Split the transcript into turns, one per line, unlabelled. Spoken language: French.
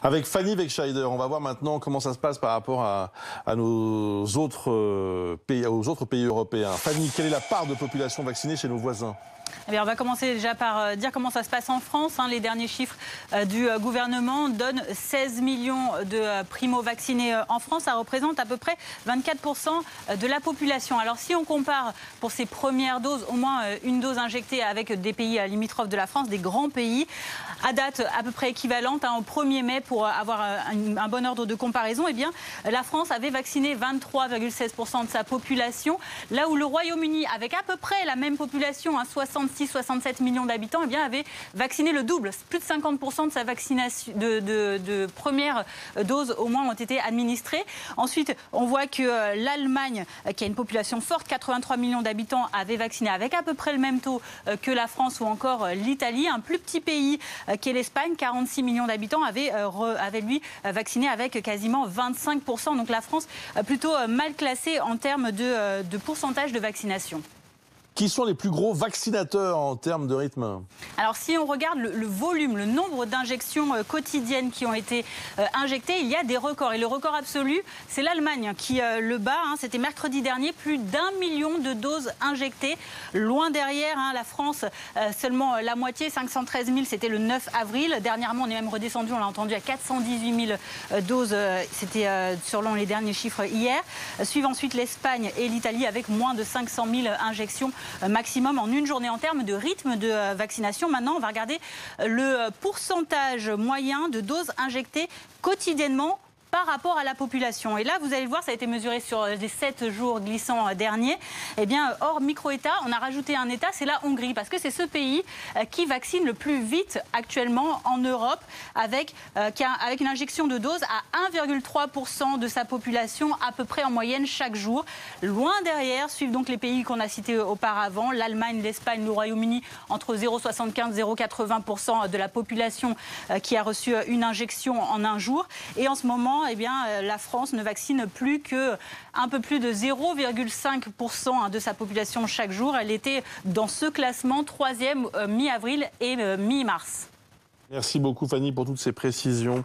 Avec Fanny Wegscheider, on va voir maintenant comment ça se passe par rapport à nos autres pays, aux autres pays européens. Fanny, quelle est la part de population vaccinée chez nos voisins ?
Eh bien, on va commencer déjà par dire comment ça se passe en France. Les derniers chiffres du gouvernement donnent 16 millions de primo-vaccinés en France. Ça représente à peu près 24% de la population. Alors si on compare pour ces premières doses, au moins une dose injectée avec des pays limitrophes de la France, des grands pays, à date à peu près équivalente au 1er mai pour avoir un bon ordre de comparaison, eh bien, la France avait vacciné 23,16% de sa population, là où le Royaume-Uni, avec à peu près la même population, 66-67 millions d'habitants, eh bien, avait vacciné le double. Plus de 50% de sa vaccination de première dose au moins ont été administrées. Ensuite, on voit que l'Allemagne, qui a une population forte, 83 millions d'habitants, avait vacciné avec à peu près le même taux que la France ou encore l'Italie. Un plus petit pays qui est l'Espagne, 46 millions d'habitants, avait lui vacciné avec quasiment 25%. Donc la France plutôt mal classée en termes de pourcentage de vaccination.
Qui sont les plus gros vaccinateurs en termes de rythme?
Alors si on regarde le volume, le nombre d'injections quotidiennes qui ont été injectées, il y a des records. Et le record absolu, c'est l'Allemagne qui le bat. C'était mercredi dernier, plus d'1 million de doses injectées. Loin derrière, la France, seulement la moitié, 513 000, c'était le 9 avril. Dernièrement, on est même redescendu, on l'a entendu, à 418 000 doses. C'était selon les derniers chiffres hier. Suivent ensuite l'Espagne et l'Italie avec moins de 500 000 injections maximum en une journée. En termes de rythme de vaccination, maintenant on va regarder le pourcentage moyen de doses injectées quotidiennement par rapport à la population. Et là, vous allez le voir, ça a été mesuré sur les 7 jours glissants derniers. Eh bien, hors micro-État, on a rajouté un État, c'est la Hongrie, parce que c'est ce pays qui vaccine le plus vite actuellement en Europe, avec une injection de doses à 1,3% de sa population, à peu près en moyenne chaque jour. Loin derrière, suivent donc les pays qu'on a cités auparavant, l'Allemagne, l'Espagne, le Royaume-Uni, entre 0,75 et 0,80% de la population qui a reçu une injection en un jour. Et en ce moment, eh bien, la France ne vaccine plus que un peu plus de 0,5% de sa population chaque jour. Elle était dans ce classement 3e mi-avril et mi-mars.
Merci beaucoup Fanny pour toutes ces précisions.